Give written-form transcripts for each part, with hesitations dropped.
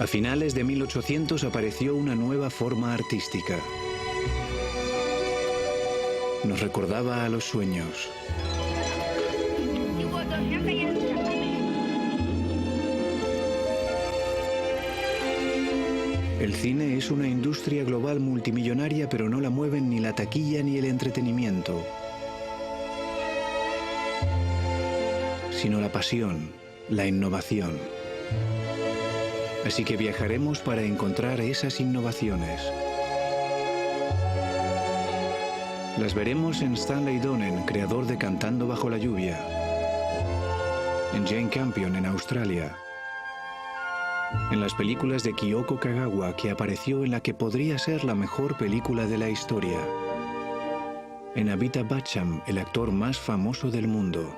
A finales de 1800 apareció una nueva forma artística. Nos recordaba a los sueños. El cine es una industria global multimillonaria, pero no la mueven ni la taquilla ni el entretenimiento, sino la pasión, la innovación. Así que viajaremos para encontrar esas innovaciones. Las veremos en Stanley Donen, creador de Cantando bajo la lluvia, en Jane Campion en Australia, en las películas de Kyoko Kagawa, que apareció en la que podría ser la mejor película de la historia, en Amitabh Bachchan, el actor más famoso del mundo,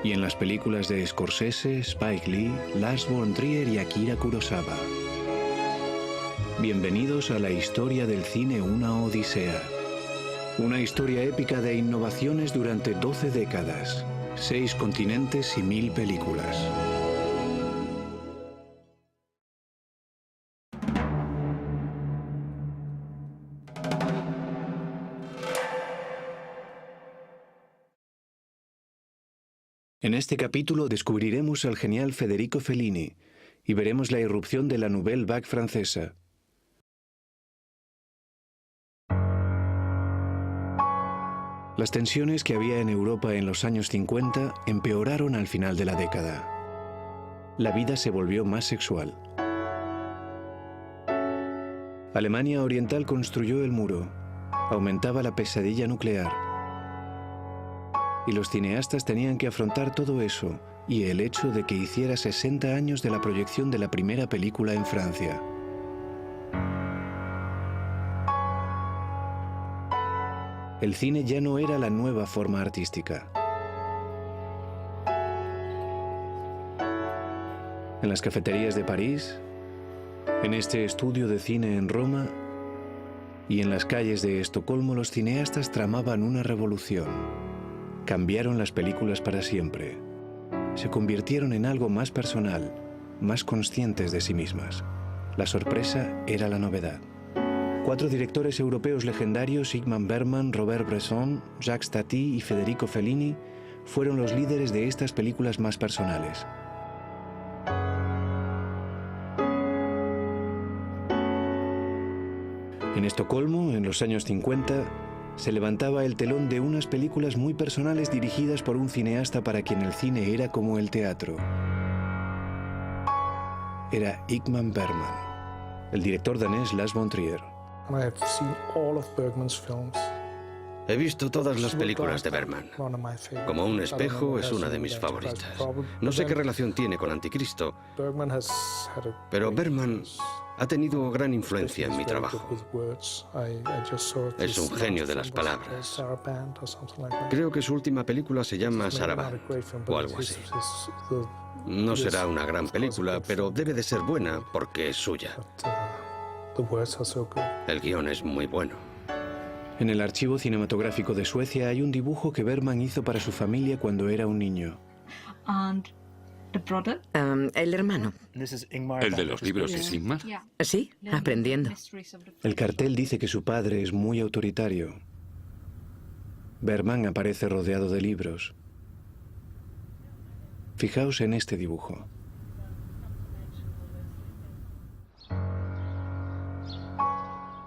y en las películas de Scorsese, Spike Lee, Lars von Trier y Akira Kurosawa. Bienvenidos a la historia del cine, una odisea. Una historia épica de innovaciones durante 12 décadas, 6 continentes y 1000 películas. En este capítulo descubriremos al genial Federico Fellini y veremos la irrupción de la Nouvelle Vague francesa. Las tensiones que había en Europa en los años 50 empeoraron al final de la década. La vida se volvió más sexual. Alemania Oriental construyó el muro, aumentaba la pesadilla nuclear. Y los cineastas tenían que afrontar todo eso y el hecho de que hiciera 60 años de la proyección de la primera película en Francia. El cine ya no era la nueva forma artística. En las cafeterías de París, en este estudio de cine en Roma y en las calles de Estocolmo, los cineastas tramaban una revolución. Cambiaron las películas para siempre. Se convirtieron en algo más personal, más conscientes de sí mismas. La sorpresa era la novedad. 4 directores europeos legendarios, Ingmar Bergman, Robert Bresson, Jacques Tati y Federico Fellini, fueron los líderes de estas películas más personales. En Estocolmo, en los años 50, se levantaba el telón de unas películas muy personales dirigidas por un cineasta para quien el cine era como el teatro. Era Ingmar Bergman, el director danés Lars von Trier. He visto todas las películas de Bergman. Como un espejo es una de mis favoritas. No sé qué relación tiene con Anticristo, pero Bergman ha tenido gran influencia en mi trabajo. Es un genio de las palabras. Creo que su última película se llama Saraband o algo así. No será una gran película, pero debe de ser buena porque es suya. El guión es muy bueno. En el Archivo Cinematográfico de Suecia hay un dibujo que Bergman hizo para su familia cuando era un niño. El hermano. ¿El de los libros es Ingmar? Sí, aprendiendo. El cartel dice que su padre es muy autoritario. Bergman aparece rodeado de libros. Fijaos en este dibujo.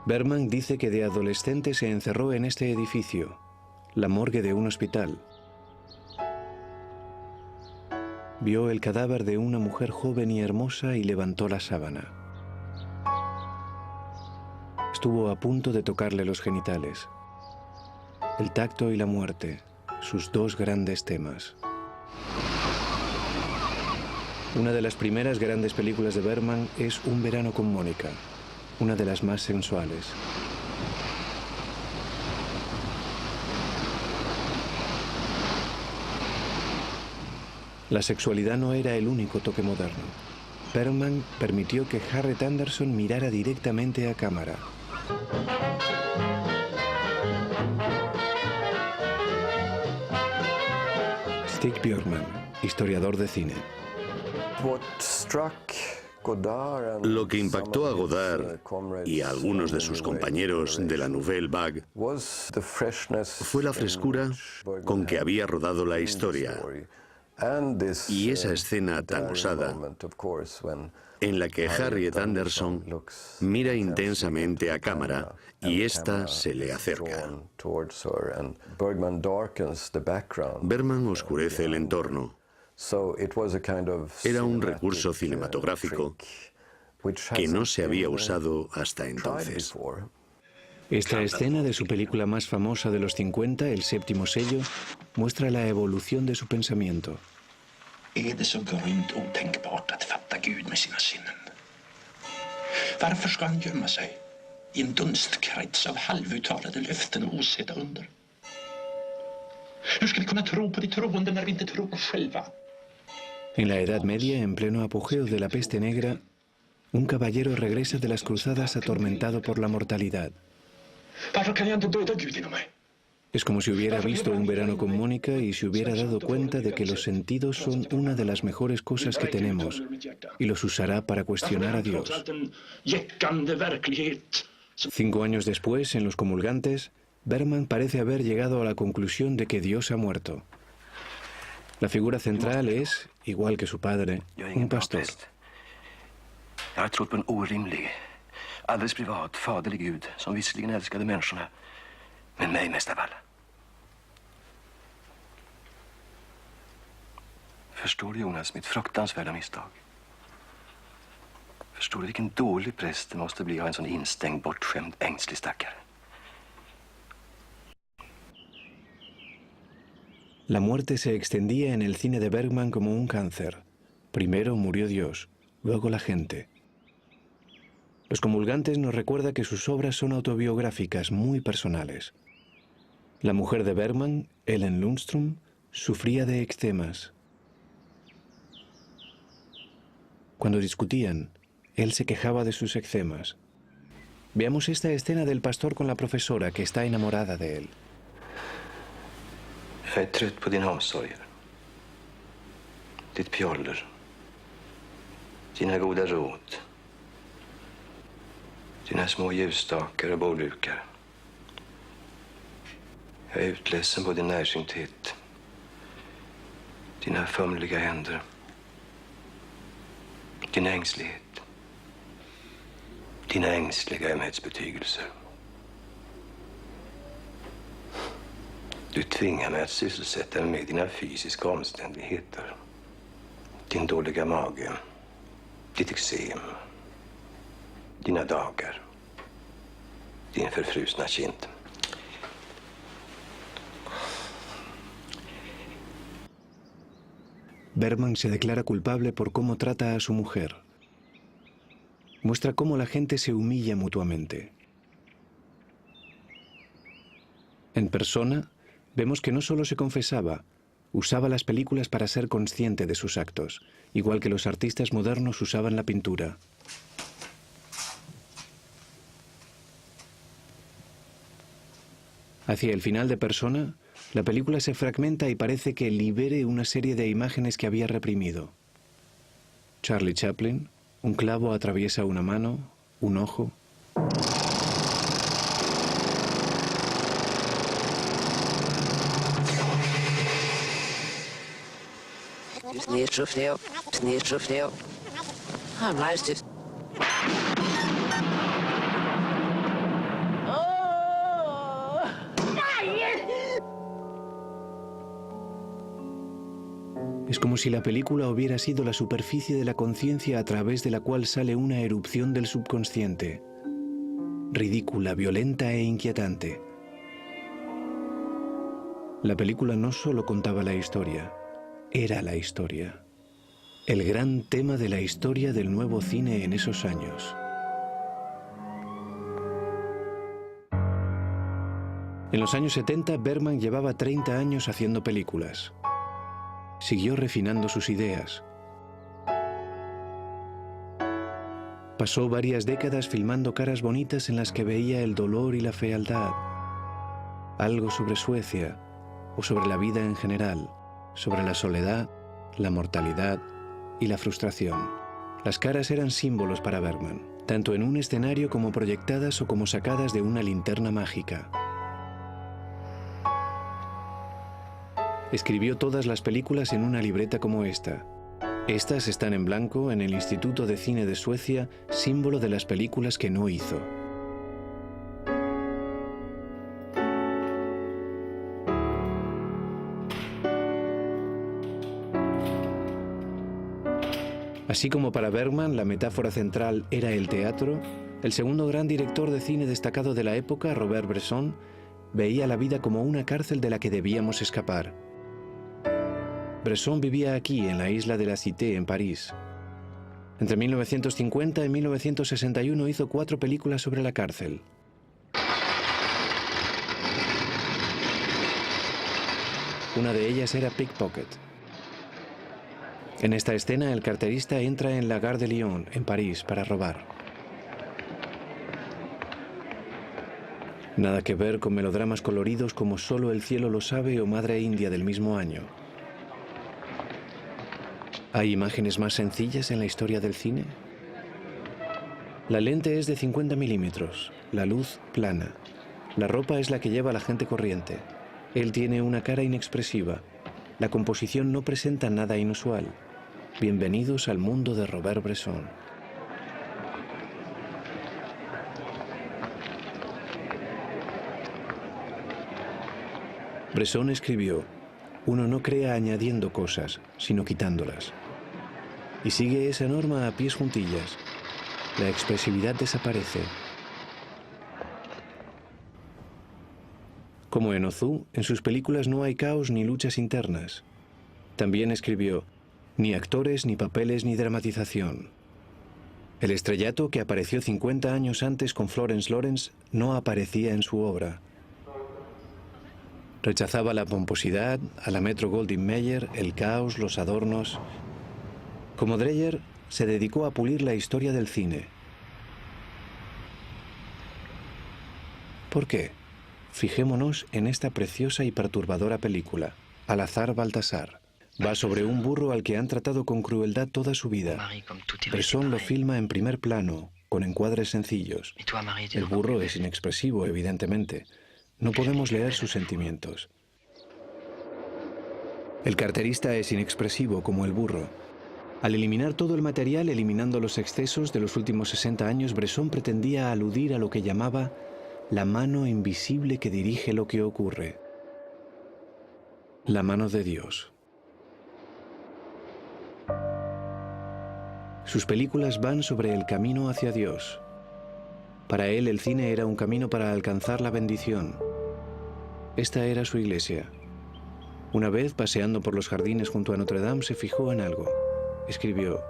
Bergman dice que de adolescente se encerró en este edificio, la morgue de un hospital. Vio el cadáver de una mujer joven y hermosa y levantó la sábana. Estuvo a punto de tocarle los genitales. El tacto y la muerte, sus 2 grandes temas. Una de las primeras grandes películas de Bergman es Un verano con Mónica, una de las más sensuales. La sexualidad no era el único toque moderno. Bergman permitió que Harriet Andersson mirara directamente a cámara. Stig Björkman, historiador de cine. Lo que impactó a Godard y a algunos de sus compañeros de la Nouvelle Vague fue la frescura con que había rodado la historia y esa escena tan osada en la que Harriet Anderson mira intensamente a cámara y ésta se le acerca. Bergman oscurece el entorno. Era un recurso cinematográfico que no se había usado hasta entonces. Esta escena de su película más famosa de los 50, El séptimo sello, muestra la evolución de su pensamiento. Det så grymt otänkbart att fatta Gud med sina sinnen? Varför ska han gömma sig i en dunstkrets av halvuttalade löften och osedda under? Hur ska vi kunna tro på de troende när vi inte tror själva? En la Edad Media, en pleno apogeo de la peste negra, un caballero regresa de las cruzadas atormentado por la mortalidad. Varför kan jag inte döda Gud inom mig? Es como si hubiera visto Un verano con Mónica y se hubiera dado cuenta de que los sentidos son una de las mejores cosas que tenemos y los usará para cuestionar a Dios. 5 años después, en Los comulgantes, Bergman parece haber llegado a la conclusión de que Dios ha muerto. La figura central es, igual que su padre, un pastor. Jag har trott på en orimlig, alldeles privat, faderlig Gud som visserligen älskade människorna, men mig mest av alla. Förstår du, Jonas, mitt fruktansvärda misstag? Förstår du vilken dålig präst det måste bli av en sån instängd, bortskämd, ängslig stackare? La muerte se extendía en el cine de Bergman como un cáncer. Primero murió Dios, luego la gente. Los comulgantes nos recuerda que sus obras son autobiográficas, muy personales. La mujer de Bergman, Ellen Lundström, sufría de eczemas. Cuando discutían, él se quejaba de sus eczemas. Veamos esta escena del pastor con la profesora que está enamorada de él. Jag är trött på dina omsorger. Ditt pjoller. Dina goda råd. Dina små ljusstakar och bårdukar. Jag är utledsen på din närsynthet. Dina fumliga händer. Din ängslighet. Dina ängsliga ömhetsbetygelser. Du tvingar mig att sysselsätta mig med dina fysiska omständigheter. Din dåliga mage. Ditt eksem. Dina dagar. Din förfrusna kind. Bergman se declara culpable por cómo trata a su mujer. Muestra cómo la gente se humilla mutuamente. En Persona, vemos que no solo se confesaba, usaba las películas para ser consciente de sus actos, igual que los artistas modernos usaban la pintura. Hacia el final de Persona, la película se fragmenta y parece que libere una serie de imágenes que había reprimido. Charlie Chaplin, un clavo atraviesa una mano, un ojo. Es como si la película hubiera sido la superficie de la conciencia a través de la cual sale una erupción del subconsciente. Ridícula, violenta e inquietante. La película no solo contaba la historia, era la historia. El gran tema de la historia del nuevo cine en esos años. En los años 70, Bergman llevaba 30 años haciendo películas. Siguió refinando sus ideas. Pasó varias décadas filmando caras bonitas en las que veía el dolor y la fealdad. Algo sobre Suecia, o sobre la vida en general, sobre la soledad, la mortalidad y la frustración. Las caras eran símbolos para Bergman, tanto en un escenario como proyectadas o como sacadas de una linterna mágica. Escribió todas las películas en una libreta como esta. Estas están en blanco en el Instituto de Cine de Suecia, símbolo de las películas que no hizo. Así como para Bergman la metáfora central era el teatro, el segundo gran director de cine destacado de la época, Robert Bresson, veía la vida como una cárcel de la que debíamos escapar. Bresson vivía aquí, en la isla de la Cité, en París. Entre 1950 y 1961 hizo 4 películas sobre la cárcel. Una de ellas era Pickpocket. En esta escena, el carterista entra en la Gare de Lyon, en París, para robar. Nada que ver con melodramas coloridos como Solo el cielo lo sabe o Madre India del mismo año. ¿Hay imágenes más sencillas en la historia del cine? La lente es de 50 milímetros, la luz plana. La ropa es la que lleva la gente corriente. Él tiene una cara inexpresiva. La composición no presenta nada inusual. Bienvenidos al mundo de Robert Bresson. Bresson escribió: uno no crea añadiendo cosas, sino quitándolas. Y sigue esa norma a pies juntillas. La expresividad desaparece. Como en Ozu, en sus películas no hay caos ni luchas internas. También escribió: ni actores, ni papeles, ni dramatización. El estrellato, que apareció 50 años antes con Florence Lawrence, no aparecía en su obra. Rechazaba la pomposidad, a la Metro-Goldwyn-Mayer, el caos, los adornos. Como Dreyer, se dedicó a pulir la historia del cine. ¿Por qué? Fijémonos en esta preciosa y perturbadora película, Alazar Baltasar. Va sobre un burro al que han tratado con crueldad toda su vida. Bresson lo filma en primer plano, con encuadres sencillos. El burro es inexpresivo, evidentemente. No podemos leer sus sentimientos. El carterista es inexpresivo como el burro. Al eliminar todo el material, eliminando los excesos de los últimos 60 años, Bresson pretendía aludir a lo que llamaba la mano invisible que dirige lo que ocurre. La mano de Dios. Sus películas van sobre el camino hacia Dios. Para él, el cine era un camino para alcanzar la bendición. Esta era su iglesia. Una vez, paseando por los jardines junto a Notre Dame, se fijó en algo. Escribió: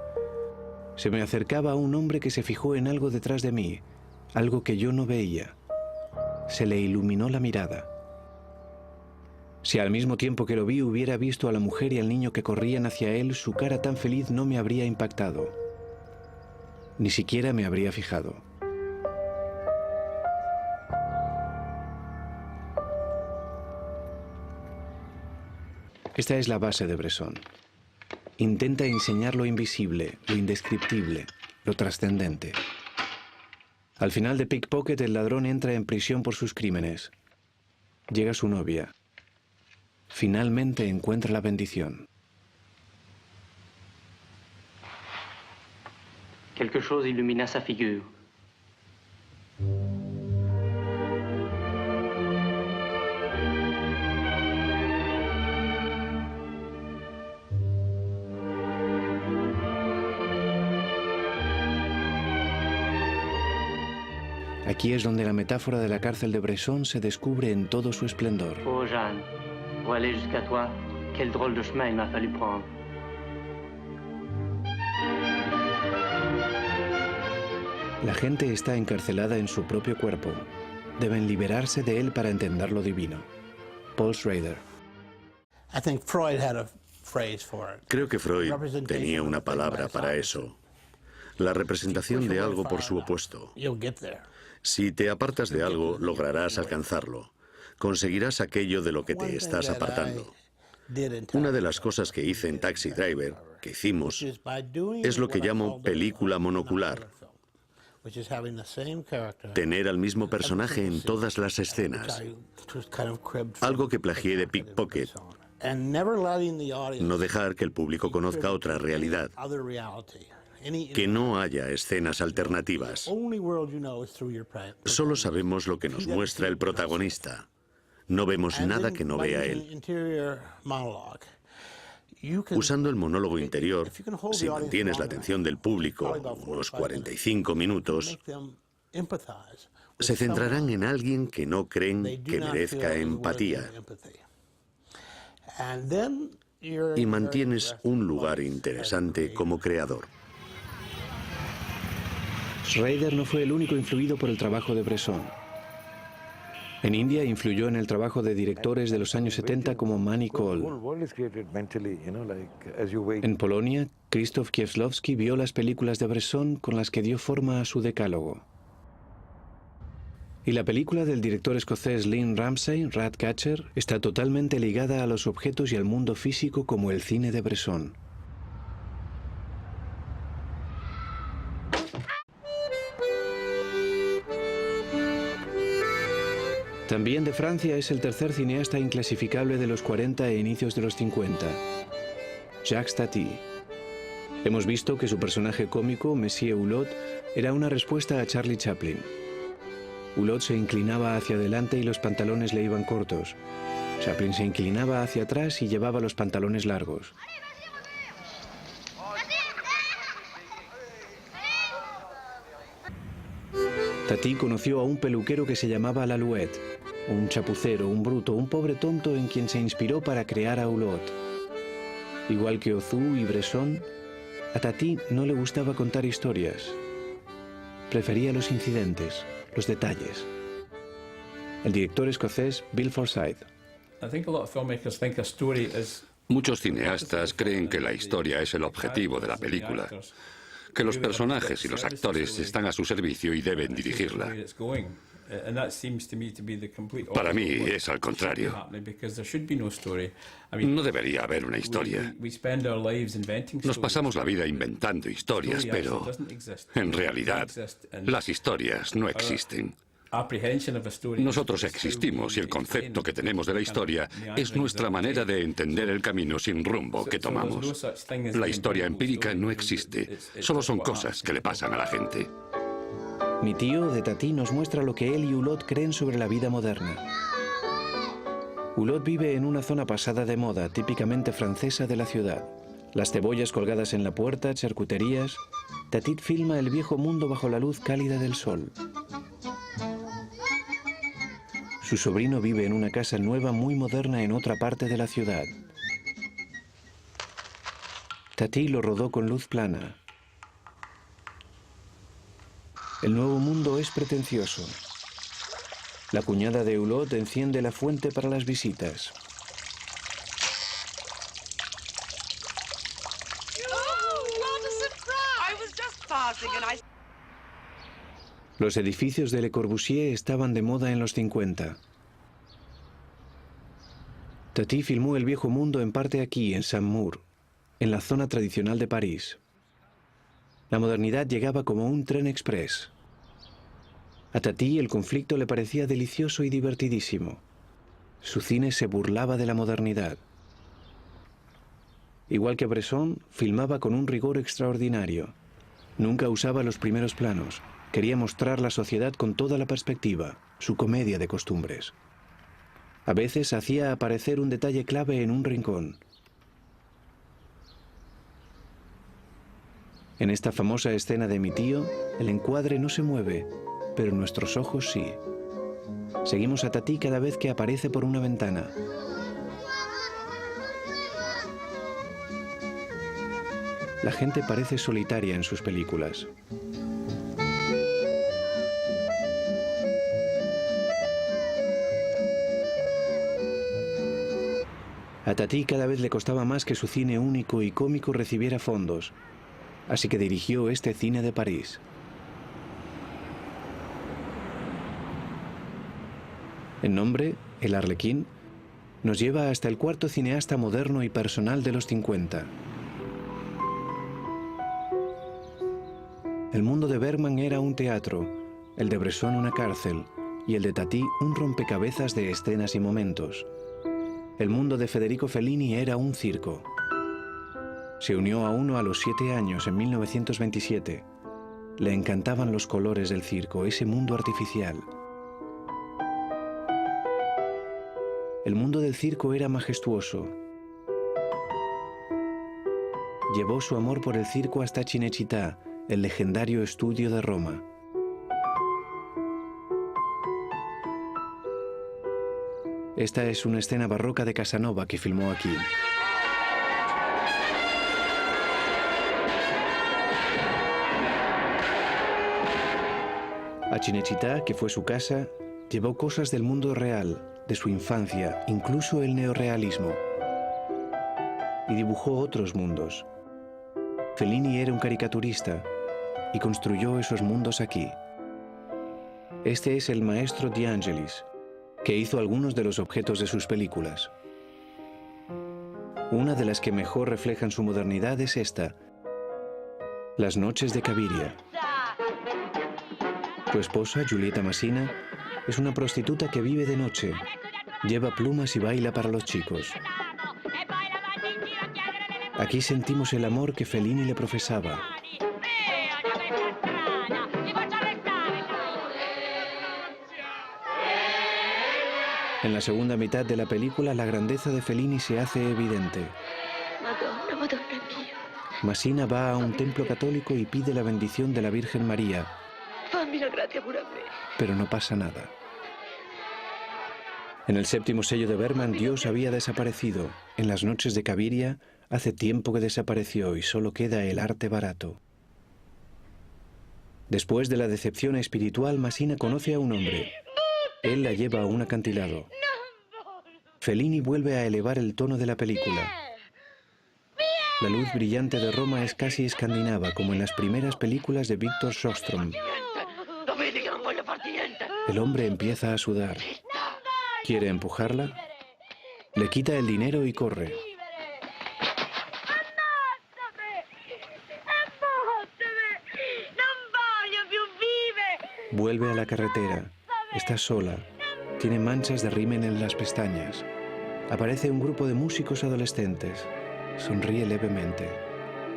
se me acercaba un hombre que se fijó en algo detrás de mí, algo que yo no veía. Se le iluminó la mirada. Si al mismo tiempo que lo vi hubiera visto a la mujer y al niño que corrían hacia él, su cara tan feliz no me habría impactado. Ni siquiera me habría fijado. Esta es la base de Bresson. Intenta enseñar lo invisible, lo indescriptible, lo trascendente. Al final de Pickpocket, el ladrón entra en prisión por sus crímenes. Llega su novia. Finalmente encuentra la bendición. Quelque chose illumina sa figure. Aquí es donde la metáfora de la cárcel de Bresson se descubre en todo su esplendor. Oh Jeanne, pour aller jusqu'à toi, quel drôle de chemin il m'a fallu prendre. La gente está encarcelada en su propio cuerpo. Deben liberarse de él para entender lo divino. Paul Schrader. Creo que Freud tenía una palabra para eso. La representación de algo por su opuesto. Si te apartas de algo, lograrás alcanzarlo. Conseguirás aquello de lo que te estás apartando. Una de las cosas que hice en Taxi Driver, que hicimos, es lo que llamo película monocular. Tener al mismo personaje en todas las escenas. Algo que plagié de Pickpocket. No dejar que el público conozca otra realidad. Que no haya escenas alternativas. Solo sabemos lo que nos muestra el protagonista. No vemos nada que no vea él. Usando el monólogo interior, si mantienes la atención del público unos 45 minutos, se centrarán en alguien que no creen que merezca empatía. Y mantienes un lugar interesante como creador. Schrader no fue el único influido por el trabajo de Bresson. En India influyó en el trabajo de directores de los años 70 como Manny Cole. En Polonia, Krzysztof Kieślowski vio las películas de Bresson con las que dio forma a su decálogo. Y la película del director escocés Lynn Ramsay, Ratcatcher, está totalmente ligada a los objetos y al mundo físico como el cine de Bresson. También de Francia es el tercer cineasta inclasificable de los 40 e inicios de los 50, Jacques Tati. Hemos visto que su personaje cómico, Monsieur Hulot, era una respuesta a Charlie Chaplin. Hulot se inclinaba hacia adelante y los pantalones le iban cortos. Chaplin se inclinaba hacia atrás y llevaba los pantalones largos. Tati conoció a un peluquero que se llamaba Lalouette, un chapucero, un bruto, un pobre tonto en quien se inspiró para crear a Hulot. Igual que Ozu y Bresson, a Tati no le gustaba contar historias. Prefería los incidentes, los detalles. El director escocés Bill Forsyth. Muchos cineastas creen que la historia es el objetivo de la película, que los personajes y los actores están a su servicio y deben dirigirla. Para mí es al contrario. No debería haber una historia. Nos pasamos la vida inventando historias, pero en realidad las historias no existen. Nosotros existimos y el concepto que tenemos de la historia es nuestra manera de entender el camino sin rumbo que tomamos. La historia empírica no existe, solo son cosas que le pasan a la gente. Mi tío, de Tati, nos muestra lo que él y Hulot creen sobre la vida moderna. Hulot vive en una zona pasada de moda, típicamente francesa de la ciudad. Las cebollas colgadas en la puerta, charcuterías. Tati filma el viejo mundo bajo la luz cálida del sol. Su sobrino vive en una casa nueva muy moderna en otra parte de la ciudad. Tati lo rodó con luz plana. El nuevo mundo es pretencioso. La cuñada de Hulot enciende la fuente para las visitas. Los edificios de Le Corbusier estaban de moda en los 50. Tati filmó el viejo mundo en parte aquí, en Saint-Maur, en la zona tradicional de París. La modernidad llegaba como un tren express. A Tati el conflicto le parecía delicioso y divertidísimo. Su cine se burlaba de la modernidad. Igual que Bresson, filmaba con un rigor extraordinario. Nunca usaba los primeros planos. Quería mostrar la sociedad con toda la perspectiva, su comedia de costumbres. A veces hacía aparecer un detalle clave en un rincón. En esta famosa escena de Mi tío, el encuadre no se mueve, pero nuestros ojos sí. Seguimos a Tati cada vez que aparece por una ventana. La gente parece solitaria en sus películas. A Tati cada vez le costaba más que su cine único y cómico recibiera fondos, así que dirigió este cine de París. En nombre, El Arlequín, nos lleva hasta el cuarto cineasta moderno y personal de los 50. El mundo de Bergman era un teatro, el de Bresson una cárcel y el de Tati un rompecabezas de escenas y momentos. El mundo de Federico Fellini era un circo. Se unió a uno a los 7 años, en 1927. Le encantaban los colores del circo, ese mundo artificial. El mundo del circo era majestuoso. Llevó su amor por el circo hasta Cinecittà, el legendario estudio de Roma. Esta es una escena barroca de Casanova que filmó aquí. A Cinecittà, que fue su casa, llevó cosas del mundo real, de su infancia, incluso el neorrealismo. Y dibujó otros mundos. Fellini era un caricaturista y construyó esos mundos aquí. Este es el maestro De Angelis, que hizo algunos de los objetos de sus películas. Una de las que mejor reflejan su modernidad es esta, Las noches de Cabiria. Su esposa, Giulietta Masina, es una prostituta que vive de noche, lleva plumas y baila para los chicos. Aquí sentimos el amor que Fellini le profesaba. En la segunda mitad de la película, la grandeza de Fellini se hace evidente. Masina va a un templo católico y pide la bendición de la Virgen María. Pero no pasa nada. En el séptimo sello de Bergman, Dios había desaparecido. En Las noches de Cabiria, hace tiempo que desapareció y solo queda el arte barato. Después de la decepción espiritual, Masina conoce a un hombre. Él la lleva a un acantilado. Fellini vuelve a elevar el tono de la película. La luz brillante de Roma es casi escandinava, como en las primeras películas de Victor Sjöström. El hombre empieza a sudar. ¿Quiere empujarla? Le quita el dinero y corre. Vuelve a la carretera. Está sola. Tiene manchas de rimen en las pestañas. Aparece un grupo de músicos adolescentes. Sonríe levemente.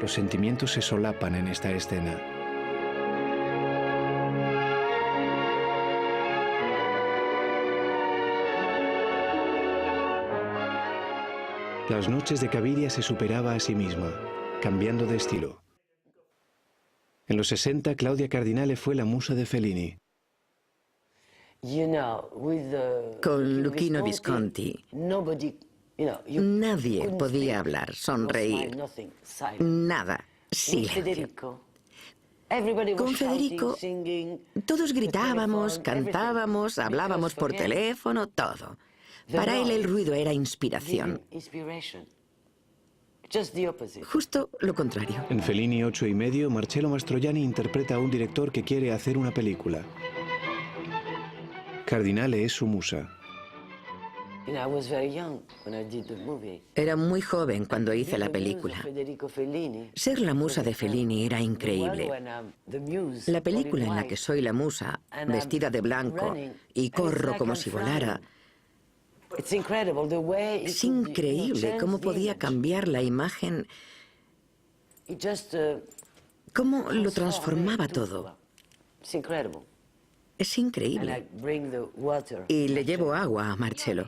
Los sentimientos se solapan en esta escena. Las noches de Cabiria se superaba a sí misma, cambiando de estilo. En los 60, Claudia Cardinale fue la musa de Fellini. Con Luchino Visconti, nadie podía hablar, sonreír, nada, silencio. Con Federico, todos gritábamos, cantábamos, hablábamos por teléfono, todo. Para él el ruido era inspiración. Justo lo contrario. En Fellini 8 y medio, Marcello Mastroianni interpreta a un director que quiere hacer una película. Cardinale es su musa. Era muy joven cuando hice la película. Ser la musa de Fellini era increíble. La película en la que soy la musa, vestida de blanco y corro como si volara, es increíble cómo podía cambiar la imagen, cómo lo transformaba todo. Es increíble. Y le llevo agua a Marcello.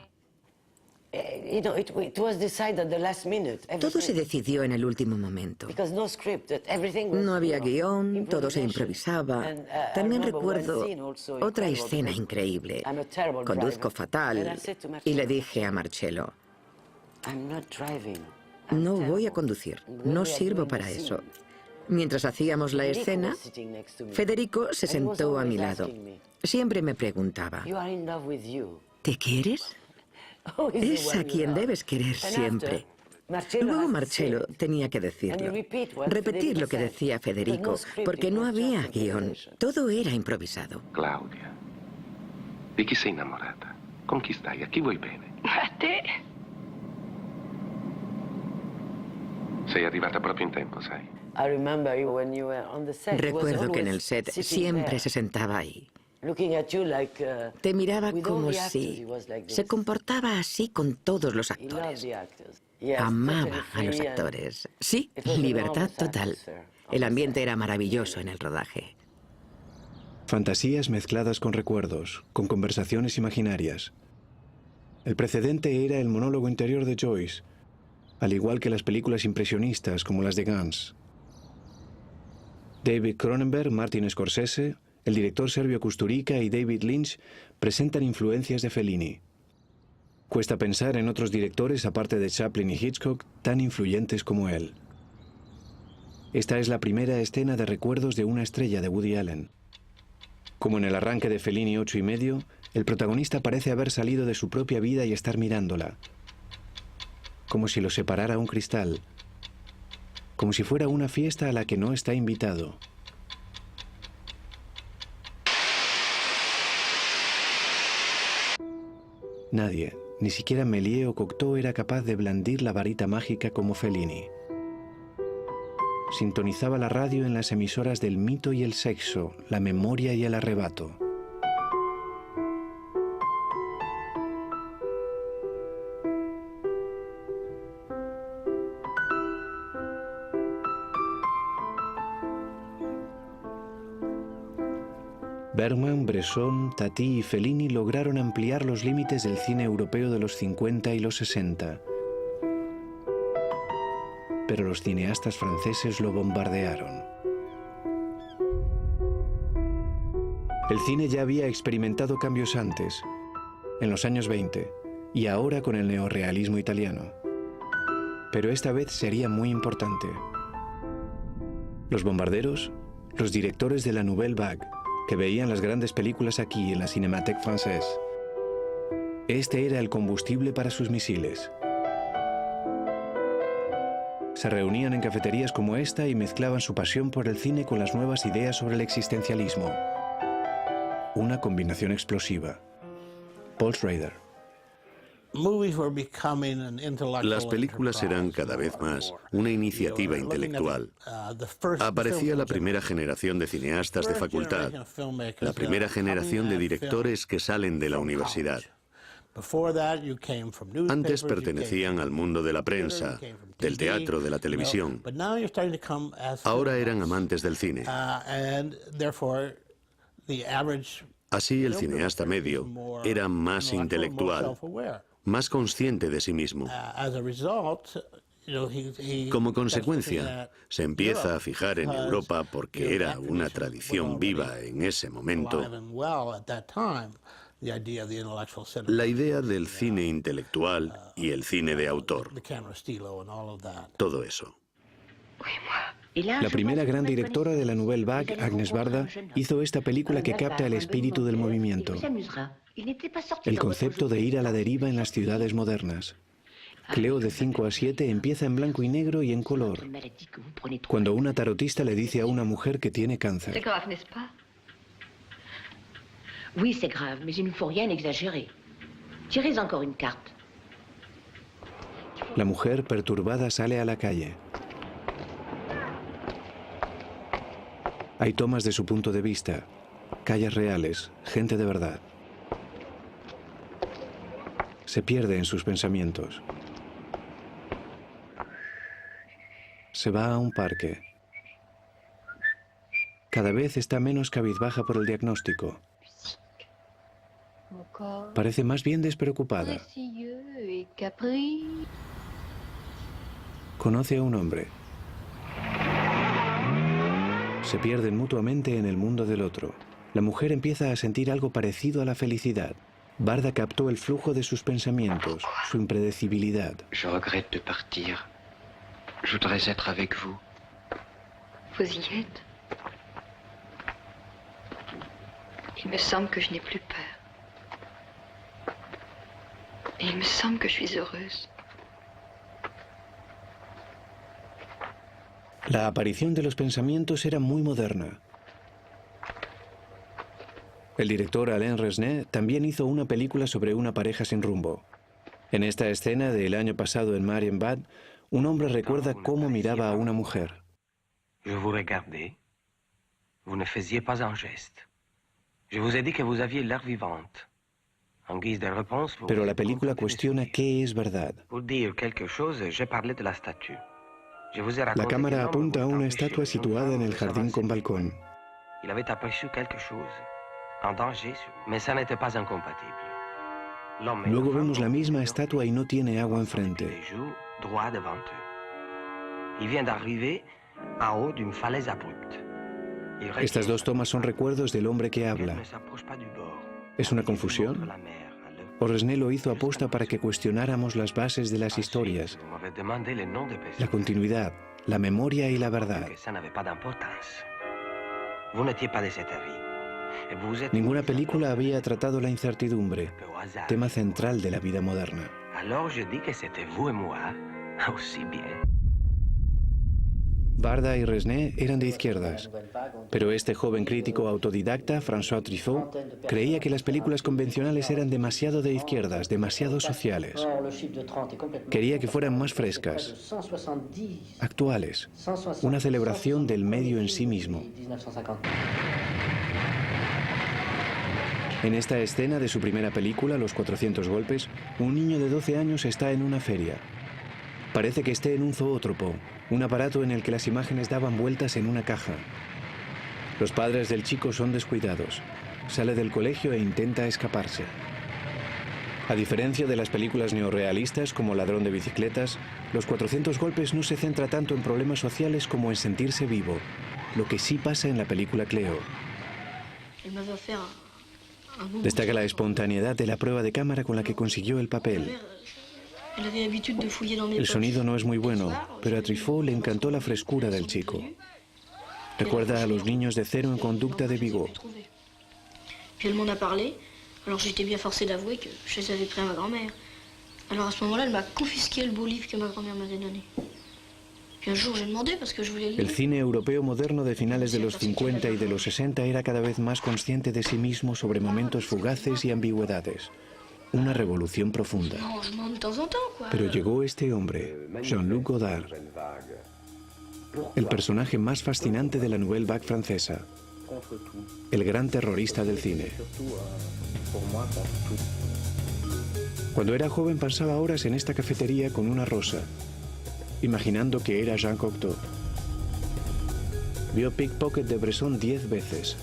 Todo se decidió en el último momento. No había guión, todo se improvisaba. También recuerdo otra escena increíble. Conduzco fatal y le dije a Marcello: no voy a conducir, no sirvo para eso. Mientras hacíamos la escena, Federico se sentó a mi lado. Siempre me preguntaba: ¿te quieres? Es a quien debes querer siempre. Luego Marcello tenía que decirlo, repetir lo que decía Federico, porque no había guión, todo era improvisado. Claudia, ¿de qué se enamorada? Con chi stai? A chi vuoi bene? A te. Sei arrivata proprio in tempo, sai. Recuerdo que en el set siempre se sentaba ahí. Te miraba como si se comportaba así con todos los actores. Amaba a los actores. Sí, libertad total. El ambiente era maravilloso en el rodaje. Fantasías mezcladas con recuerdos, con conversaciones imaginarias. El precedente era el monólogo interior de Joyce, al igual que las películas impresionistas como las de Gans. David Cronenberg, Martin Scorsese, el director serbio Kusturica y David Lynch presentan influencias de Fellini. Cuesta pensar en otros directores, aparte de Chaplin y Hitchcock, tan influyentes como él. Esta es la primera escena de recuerdos de una estrella de Woody Allen. Como en el arranque de Fellini 8 y medio, el protagonista parece haber salido de su propia vida y estar mirándola. Como si lo separara un cristal. Como si fuera una fiesta a la que no está invitado. Nadie, ni siquiera Méliès o Cocteau, era capaz de blandir la varita mágica como Fellini. Sintonizaba la radio en las emisoras del mito y el sexo, la memoria y el arrebato. Bergman, Bresson, Tati y Fellini lograron ampliar los límites del cine europeo de los 50 y los 60. Pero los cineastas franceses lo bombardearon. El cine ya había experimentado cambios antes, en los años 20, y ahora con el neorrealismo italiano. Pero esta vez sería muy importante. Los bombarderos, los directores de la Nouvelle Vague, que veían las grandes películas aquí en la Cinémathèque Française. Este era el combustible para sus misiles. Se reunían en cafeterías como esta y mezclaban su pasión por el cine con las nuevas ideas sobre el existencialismo. Una combinación explosiva. Paul Schrader. Las películas eran cada vez más una iniciativa intelectual. Aparecía la primera generación de cineastas de facultad, la primera generación de directores que salen de la universidad. Antes pertenecían al mundo de la prensa, del teatro, de la televisión. Ahora eran amantes del cine. Así el cineasta medio era más intelectual, más consciente de sí mismo. Como consecuencia, se empieza a fijar en Europa, porque era una tradición viva en ese momento, la idea del cine intelectual y el cine de autor. Todo eso. La primera gran directora de la Nouvelle Vague, Agnès Varda, hizo esta película que capta el espíritu del movimiento. El concepto de ir a la deriva en las ciudades modernas. Cleo de 5 a 7 empieza en blanco y negro y en color, cuando una tarotista le dice a una mujer que tiene cáncer. Oui, c'est grave, mais il ne faut rien exagérer. Tirez encore une carte. La mujer, perturbada, sale a la calle. Hay tomas de su punto de vista, calles reales, gente de verdad. Se pierde en sus pensamientos. Se va a un parque. Cada vez está menos cabizbaja por el diagnóstico. Parece más bien despreocupada. Conoce a un hombre. Se pierden mutuamente en el mundo del otro. La mujer empieza a sentir algo parecido a la felicidad. Varda captó el flujo de sus pensamientos, su impredecibilidad. Je regrette de partir. Je voudrais être avec vous. Vous y êtes? Il me semble que je n'ai plus peur. Et il me semble que je suis heureuse. La aparición de los pensamientos era muy moderna. El director Alain Resnais también hizo una película sobre una pareja sin rumbo. En esta escena del año pasado en Marienbad, un hombre recuerda cómo miraba a una mujer. Je vous regardais. Vous ne faisiez pas un geste. Je vous ai dit que vous aviez l'air vivante. En guise de réponse, Pero la película cuestiona qué es verdad. Pour dire quelque chose, j'ai parlé de la statue. Je vous ai raconté La cámara que l'homme apunta a voulait una empêcher estatua une situada en femme el de jardín con s'avancer. balcón. Il avait aperçu quelque chose. Un danger, mais ça n'était pas incompatible. L'homme et Luego la femme vemos la ont misma vu estatua y no tiene agua enfrente. les joues droit devant eux. Il vient d'arriver en haut d'une falaise abrupte. Il retient Estas dos tomas son recuerdos del hombre que qu'elle habla. ne s'approche pas du bord. ¿Es una Il montre confusión? la mer, le- ¿O Resnais lo hizo aposta para que cuestionáramos las bases de las historias, Vous m'avez demandé les noms des la personnes. continuidad, la memoria y la verdad? Que ça n'avait pas d'importance. Vous n'étiez pas de cet avis. Et vous êtes Ninguna película había tratado la incertidumbre, au hasard. tema central de la vida moderna. Alors je dis que c'était vous et moi aussi bien. Barda y Resnais eran de izquierdas, pero este joven crítico autodidacta, François Truffaut, creía que las películas convencionales eran demasiado de izquierdas, demasiado sociales. Quería que fueran más frescas, actuales, una celebración del medio en sí mismo. En esta escena de su primera película, Los 400 golpes, un niño de 12 años está en una feria. Parece que esté en un zoótropo, un aparato en el que las imágenes daban vueltas en una caja. Los padres del chico son descuidados. Sale del colegio e intenta escaparse. A diferencia de las películas neorrealistas como Ladrón de bicicletas, Los 400 golpes no se centra tanto en problemas sociales como en sentirse vivo, lo que sí pasa en la película Cleo. Destaca la espontaneidad de la prueba de cámara con la que consiguió el papel. El sonido no es muy bueno, pero a Truffaut le encantó la frescura del chico. Recuerda a los niños de Cero en conducta de Vigo. Puis elle m'en a parlé, alors j'étais bien forcée d'avouer que je les avais pris à ma grand-mère. Alors à ce moment-là, elle m'a confisqué le beau livre que ma grand-mère m'avait donné. Puis un jour, j'ai demandé parce que je voulais le El lire. cine europeo moderno de finales de los 50 y de los 60 era cada vez más consciente de sí mismo sobre momentos fugaces y ambigüedades. Una revolución profunda. Non, je mens de temps en temps, quoi. Pero llegó este hombre, Jean-Luc Godard, el personaje más fascinante de la Nouvelle Vague francesa, el gran terrorista del cine. Cuando era joven pasaba horas en esta cafetería con una rosa, imaginando que era Jean Cocteau. Vio Pickpocket de Bresson 10 veces.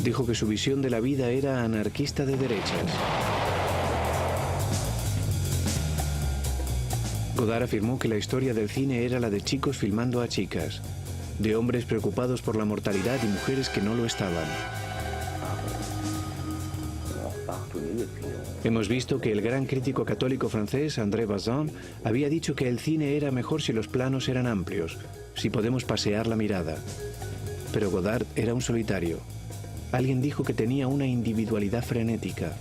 Dijo que su visión de la vida era anarquista de derechas. Godard afirmó que la historia del cine era la de chicos filmando a chicas, de hombres preocupados por la mortalidad y mujeres que no lo estaban. Hemos visto que el gran crítico católico francés André Bazin había dicho que el cine era mejor si los planos eran amplios, si podemos pasear la mirada. Pero Godard era un solitario. Alguien dijo que tenía una individualidad frenética,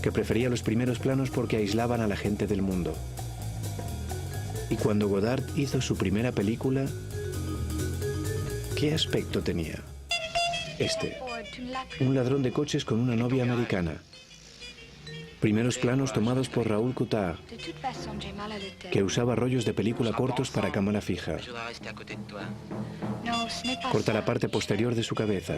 que prefería los primeros planos porque aislaban a la gente del mundo. Y cuando Godard hizo su primera película, ¿qué aspecto tenía? Este, un ladrón de coches con una novia americana. Primeros planos tomados por Raoul Coutard, que usaba rollos de película cortos para cámara fija. Corta la parte posterior de su cabeza.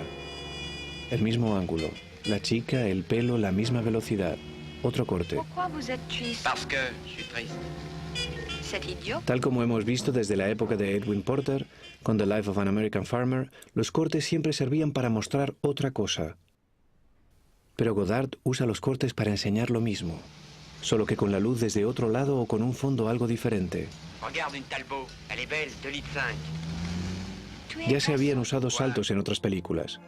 El mismo ángulo, la chica, el pelo, la misma velocidad. Otro corte. Tal como hemos visto desde la época de Edwin Porter, con The Life of an American Farmer, los cortes siempre servían para mostrar otra cosa. Pero Godard usa los cortes para enseñar lo mismo, solo que con la luz desde otro lado o con un fondo algo diferente. Ya se habían usado saltos en otras películas.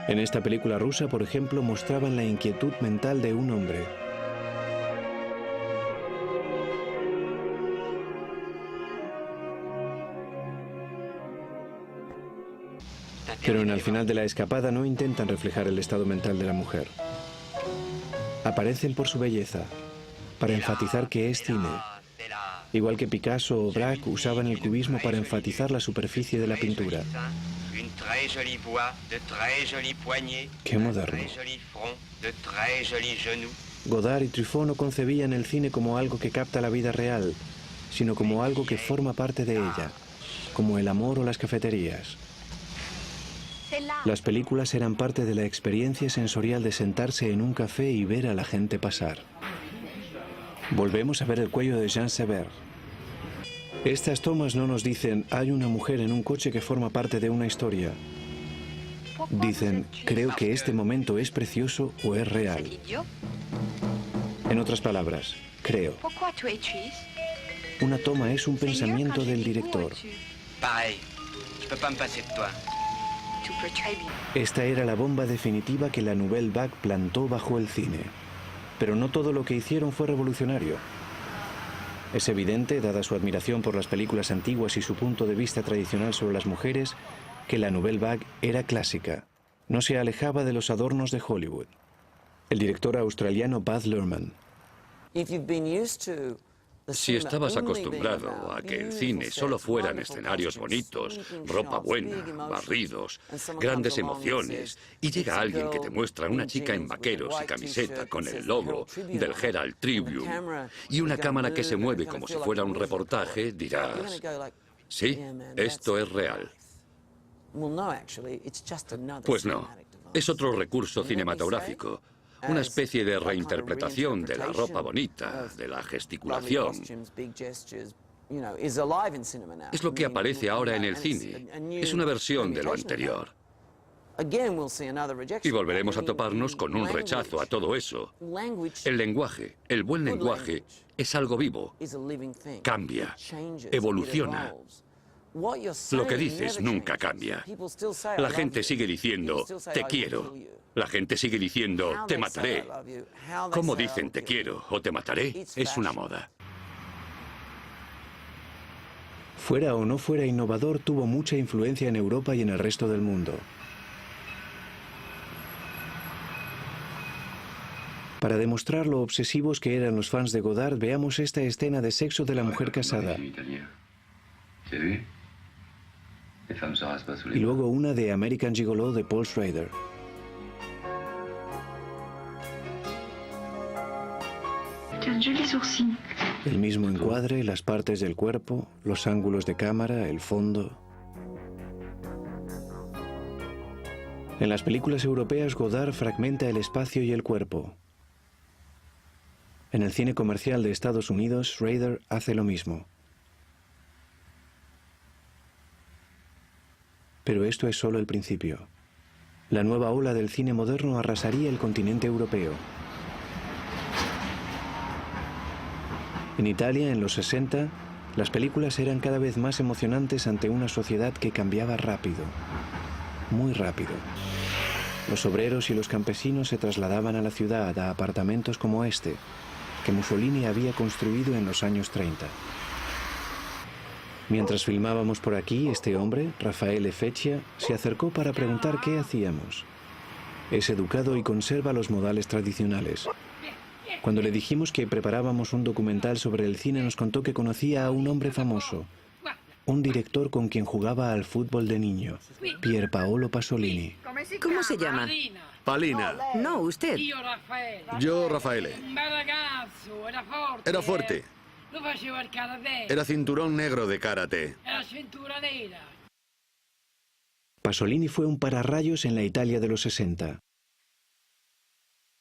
En esta película rusa, por ejemplo, mostraban la inquietud mental de un hombre. Pero en el final de la escapada no intentan reflejar el estado mental de la mujer. Aparecen por su belleza, para enfatizar que es cine. Igual que Picasso o Braque usaban el cubismo para enfatizar la superficie de la pintura. Qué moderno. Godard y Truffaut no concebían el cine como algo que capta la vida real, sino como algo que forma parte de ella, como el amor o las cafeterías. Las películas eran parte de la experiencia sensorial de sentarse en un café y ver a la gente pasar. Volvemos a ver el cuello de Jean Sever. Estas tomas no nos dicen, hay una mujer en un coche que forma parte de una historia. Dicen, creo que este momento es precioso o es real. En otras palabras, creo. Una toma es un pensamiento del director. Esta era la bomba definitiva que la Nouvelle Vague plantó bajo el cine. Pero no todo lo que hicieron fue revolucionario. Es evidente, dada su admiración por las películas antiguas y su punto de vista tradicional sobre las mujeres, que la Nouvelle Vague era clásica. No se alejaba de los adornos de Hollywood. El director australiano Baz Luhrmann. Si estabas acostumbrado a que el cine solo fueran escenarios bonitos, ropa buena, barridos, grandes emociones, y llega alguien que te muestra una chica en vaqueros y camiseta con el logo del Herald Tribune y una cámara que se mueve como si fuera un reportaje, dirás, sí, esto es real. Pues no, es otro recurso cinematográfico. Una especie de reinterpretación de la ropa bonita, de la gesticulación. Es lo que aparece ahora en el cine. Es una versión de lo anterior. Y volveremos a toparnos con un rechazo a todo eso. El lenguaje, el buen lenguaje, es algo vivo. Cambia, evoluciona. Lo que dices nunca cambia. La gente sigue diciendo, te quiero. La gente sigue diciendo, te mataré. ¿Cómo dicen te quiero o te mataré? Es una moda. Fuera o no fuera innovador, tuvo mucha influencia en Europa y en el resto del mundo. Para demostrar lo obsesivos que eran los fans de Godard, veamos esta escena de sexo de la mujer casada. Y luego una de American Gigolo de Paul Schrader. El mismo encuadre, las partes del cuerpo, los ángulos de cámara, el fondo. En las películas europeas, Godard fragmenta el espacio y el cuerpo. En el cine comercial de Estados Unidos, Schrader hace lo mismo. Pero esto es solo el principio. La nueva ola del cine moderno arrasaría el continente europeo. En Italia, en los 60, las películas eran cada vez más emocionantes ante una sociedad que cambiaba rápido, muy rápido. Los obreros y los campesinos se trasladaban a la ciudad, a apartamentos como este, que Mussolini había construido en los años 30. Mientras filmábamos por aquí, este hombre, Raffaele Feccia, se acercó para preguntar qué hacíamos. Es educado y conserva los modales tradicionales. Cuando le dijimos que preparábamos un documental sobre el cine, nos contó que conocía a un hombre famoso, un director con quien jugaba al fútbol de niño, Pier Paolo Pasolini. ¿Cómo se llama? Palina. No, usted. Yo, Raffaele. Era fuerte. Era cinturón negro de karate. Pasolini fue un pararrayos en la Italia de los 60.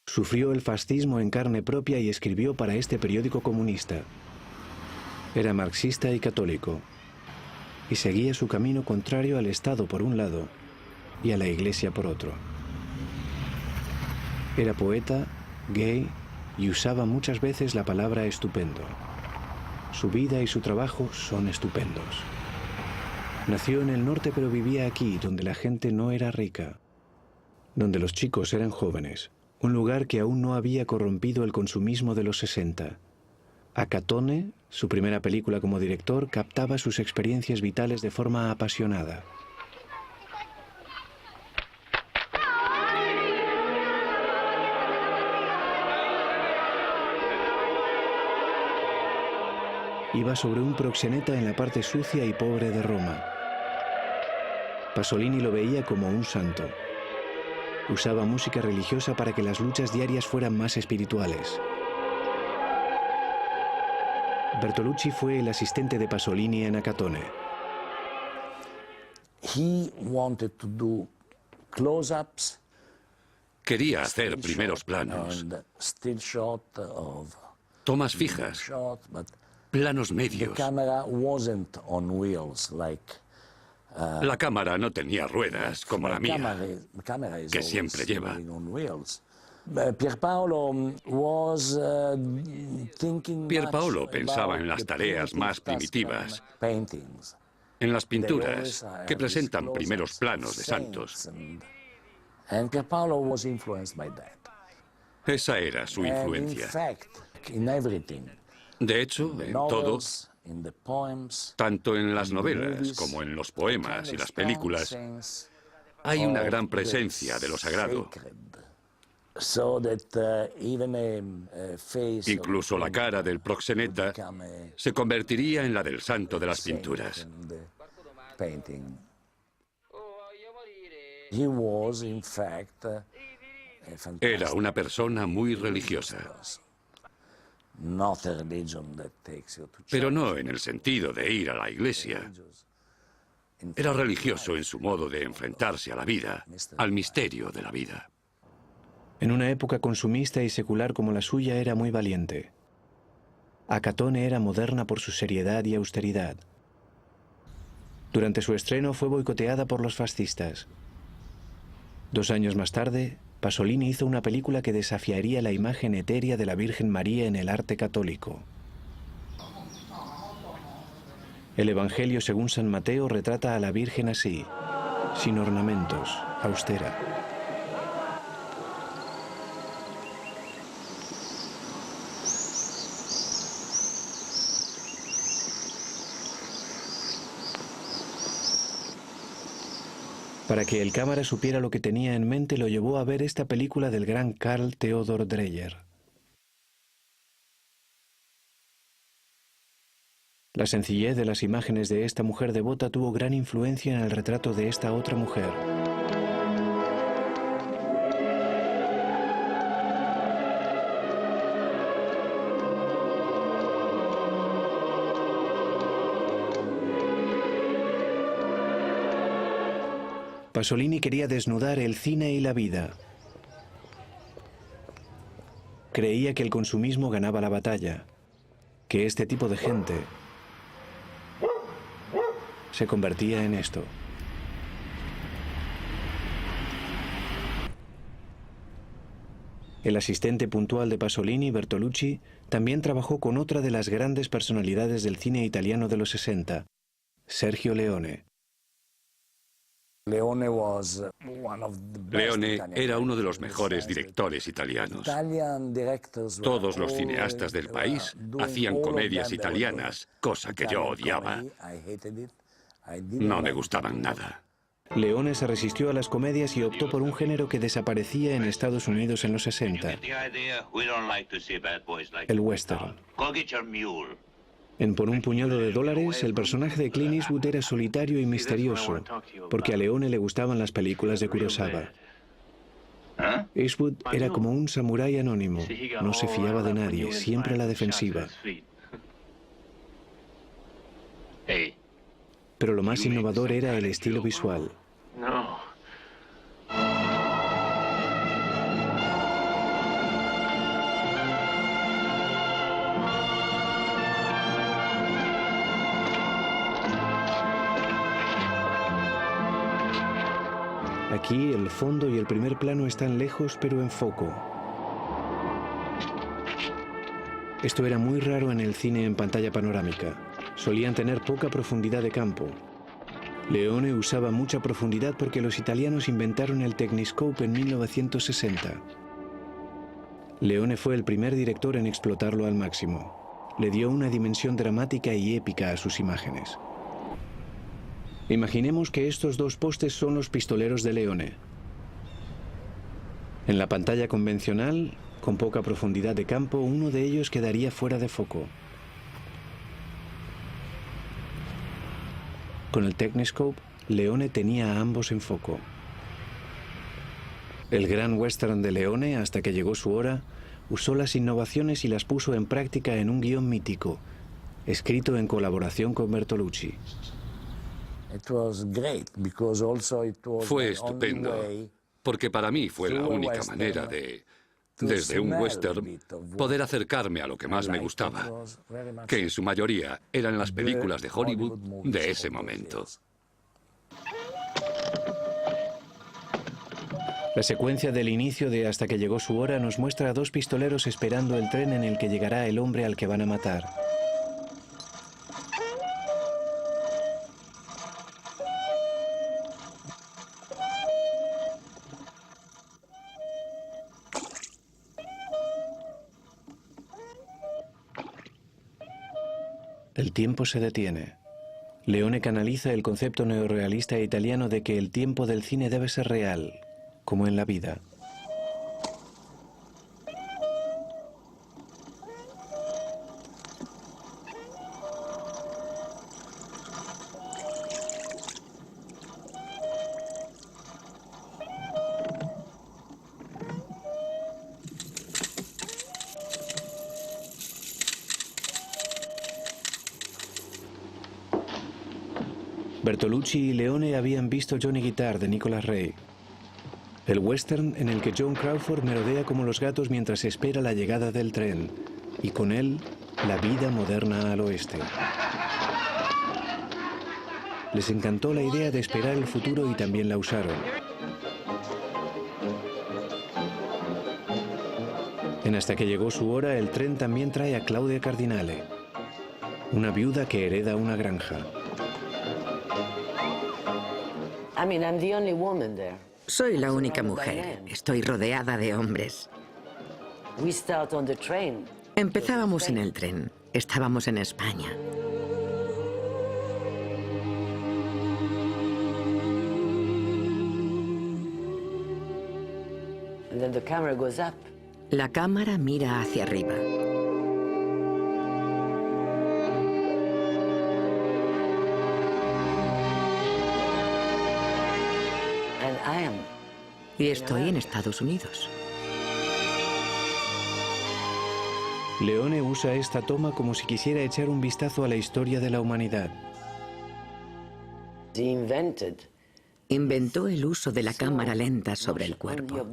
Sufrió el fascismo en carne propia y escribió para este periódico comunista. Era marxista y católico, y seguía su camino contrario al Estado por un lado y a la Iglesia por otro. Era poeta, gay y usaba muchas veces la palabra estupendo. Su vida y su trabajo son estupendos. Nació en el norte pero vivía aquí, donde la gente no era rica, donde los chicos eran jóvenes. Un lugar que aún no había corrompido el consumismo de los 60. Acatone, su primera película como director, captaba sus experiencias vitales de forma apasionada. Iba sobre un proxeneta en la parte sucia y pobre de Roma. Pasolini lo veía como un santo. Usaba música religiosa para que las luchas diarias fueran más espirituales. Bertolucci fue el asistente de Pasolini en Acatone. Quería hacer primeros planos, tomas fijas, planos medios. La cámara no tenía ruedas como la mía, que siempre lleva. Pierpaolo pensaba en las tareas más primitivas, en las pinturas que presentan primeros planos de santos. Esa era su influencia. De hecho, en todo, tanto en las novelas como en los poemas y las películas, hay una gran presencia de lo sagrado. Incluso la cara del proxeneta se convertiría en la del santo de las pinturas. Era una persona muy religiosa. Pero no en el sentido de ir a la iglesia. Era religioso en su modo de enfrentarse a la vida, al misterio de la vida. En una época consumista y secular como la suya, era muy valiente. Acatone era moderna por su seriedad y austeridad. Durante su estreno fue boicoteada por los fascistas. 2 años más tarde, Pasolini hizo una película que desafiaría la imagen etérea de la Virgen María en el arte católico. El Evangelio según San Mateo retrata a la Virgen así, sin ornamentos, austera. Para que el cámara supiera lo que tenía en mente, lo llevó a ver esta película del gran Carl Theodor Dreyer. La sencillez de las imágenes de esta mujer devota tuvo gran influencia en el retrato de esta otra mujer. Pasolini quería desnudar el cine y la vida. Creía que el consumismo ganaba la batalla, que este tipo de gente se convertía en esto. El asistente puntual de Pasolini, Bertolucci, también trabajó con otra de las grandes personalidades del cine italiano de los 60, Sergio Leone. Leone era uno de los mejores directores italianos. Todos los cineastas del país hacían comedias italianas, cosa que yo odiaba. No me gustaban nada. Leone se resistió a las comedias y optó por un género que desaparecía en Estados Unidos en los 60, el western. En Por un puñado de dólares, el personaje de Clint Eastwood era solitario y misterioso, porque a Leone le gustaban las películas de Kurosawa. Eastwood era como un samurái anónimo, no se fiaba de nadie, siempre a la defensiva. Pero lo más innovador era el estilo visual. Aquí el fondo y el primer plano están lejos pero en foco. Esto era muy raro en el cine en pantalla panorámica. Solían tener poca profundidad de campo. Leone usaba mucha profundidad porque los italianos inventaron el Techniscope en 1960. Leone fue el primer director en explotarlo al máximo. Le dio una dimensión dramática y épica a sus imágenes. Imaginemos que estos 2 postes son los pistoleros de Leone. En la pantalla convencional, con poca profundidad de campo, uno de ellos quedaría fuera de foco. Con el Techniscope Leone tenía a ambos en foco. El gran western de Leone, Hasta que llegó su hora, usó las innovaciones y las puso en práctica en un guión mítico, escrito en colaboración con Bertolucci. Fue estupendo, porque para mí fue la única manera de, desde un western, poder acercarme a lo que más me gustaba, que en su mayoría eran las películas de Hollywood de ese momento. La secuencia del inicio de Hasta que llegó su hora nos muestra a dos pistoleros esperando el tren en el que llegará el hombre al que van a matar. El tiempo se detiene. Leone canaliza el concepto neorrealista italiano de que el tiempo del cine debe ser real, como en la vida. Bertolucci y Leone habían visto Johnny Guitar de Nicolas Ray, el western en el que Joan Crawford merodea como los gatos mientras espera la llegada del tren, y con él la vida moderna al oeste. Les encantó la idea de esperar el futuro y también la usaron. En Hasta que llegó su hora, el tren también trae a Claudia Cardinale, una viuda que hereda una granja. Soy la única mujer. Estoy rodeada de hombres. Empezábamos en el tren. Estábamos en España. La cámara mira hacia arriba. Y estoy en Estados Unidos. Leone usa esta toma como si quisiera echar un vistazo a la historia de la humanidad. Inventó el uso de la cámara lenta sobre el cuerpo.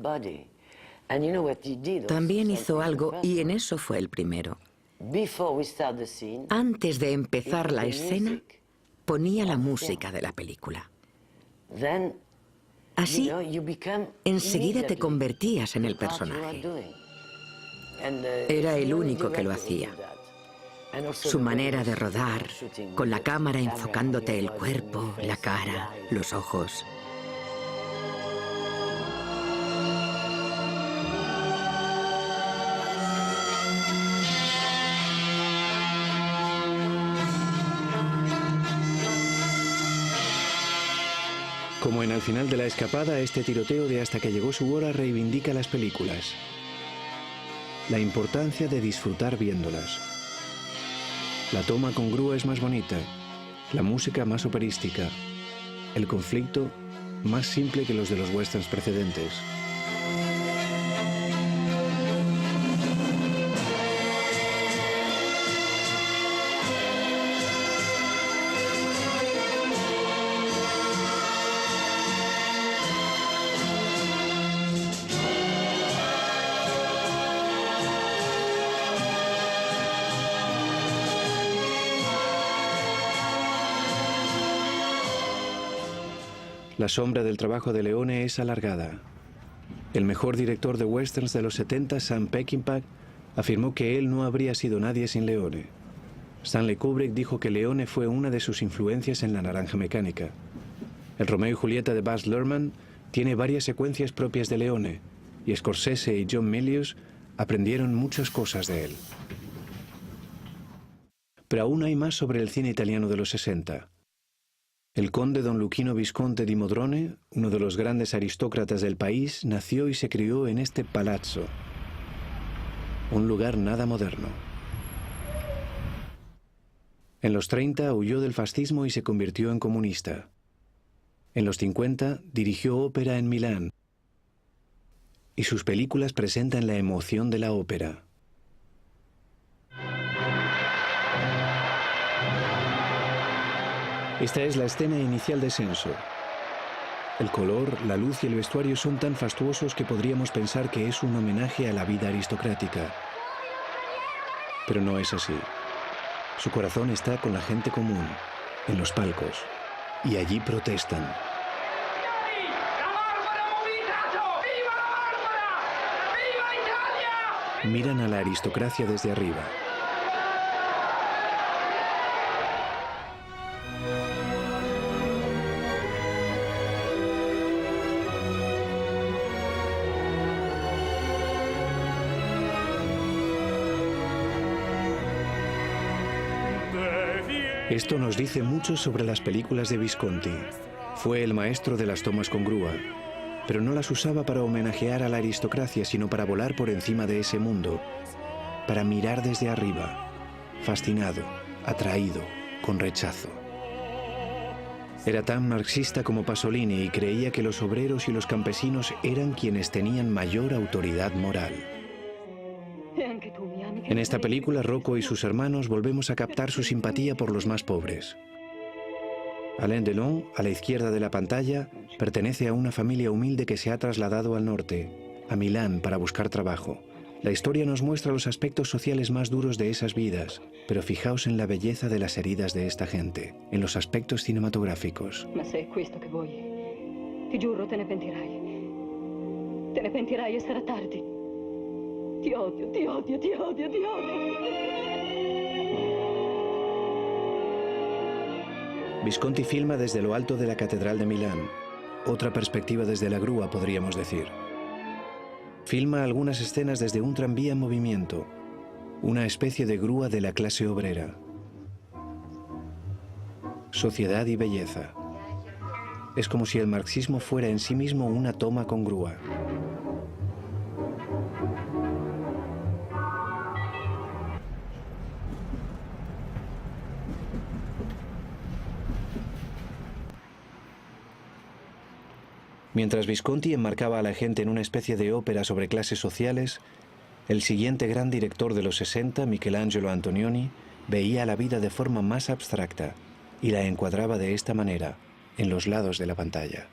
También hizo algo, y en eso fue el primero. Antes de empezar la escena, ponía la música de la película. Así, enseguida te convertías en el personaje. Era el único que lo hacía. Su manera de rodar, con la cámara enfocándote el cuerpo, la cara, los ojos. Como en Al final de la escapada, este tiroteo de Hasta que llegó su hora reivindica las películas. La importancia de disfrutar viéndolas. La toma con grúa es más bonita, la música más operística, el conflicto más simple que los de los westerns precedentes. La sombra del trabajo de Leone es alargada. El mejor director de westerns de los 70, Sam Peckinpah, afirmó que él no habría sido nadie sin Leone. Stanley Kubrick dijo que Leone fue una de sus influencias en La naranja mecánica. El Romeo y Julieta de Baz Luhrmann tiene varias secuencias propias de Leone, y Scorsese y John Milius aprendieron muchas cosas de él. Pero aún hay más sobre el cine italiano de los 60. El conde don Luchino Visconte di Modrone, uno de los grandes aristócratas del país, nació y se crió en este palazzo, un lugar nada moderno. En los 30 huyó del fascismo y se convirtió en comunista. En los 50 dirigió ópera en Milán y sus películas presentan la emoción de la ópera. Esta es la escena inicial de Senso. El color, la luz y el vestuario son tan fastuosos que podríamos pensar que es un homenaje a la vida aristocrática. Pero no es así. Su corazón está con la gente común, en los palcos, y allí protestan. Miran a la aristocracia desde arriba. Esto nos dice mucho sobre las películas de Visconti. Fue el maestro de las tomas con grúa, pero no las usaba para homenajear a la aristocracia, sino para volar por encima de ese mundo, para mirar desde arriba, fascinado, atraído, con rechazo. Era tan marxista como Pasolini y creía que los obreros y los campesinos eran quienes tenían mayor autoridad moral. En esta película, Rocco y sus hermanos volvemos a captar su simpatía por los más pobres. Alain Delon, a la izquierda de la pantalla, pertenece a una familia humilde que se ha trasladado al norte, a Milán, para buscar trabajo. La historia nos muestra los aspectos sociales más duros de esas vidas, pero fijaos en la belleza de las heridas de esta gente, en los aspectos cinematográficos. Ma se è questo che vuoi, ti giuro te ne pentirai. Te ne pentirai e sarà tardi. Ti odio, ti odio, ti odio, ti odio. Visconti filma desde lo alto de la Catedral de Milán. Otra perspectiva desde la grúa, podríamos decir. Filma algunas escenas desde un tranvía en movimiento, una especie de grúa de la clase obrera. Sociedad y belleza. Es como si el marxismo fuera en sí mismo una toma con grúa. Mientras Visconti enmarcaba a la gente en una especie de ópera sobre clases sociales, el siguiente gran director de los 60, Michelangelo Antonioni, veía la vida de forma más abstracta y la encuadraba de esta manera, en los lados de la pantalla.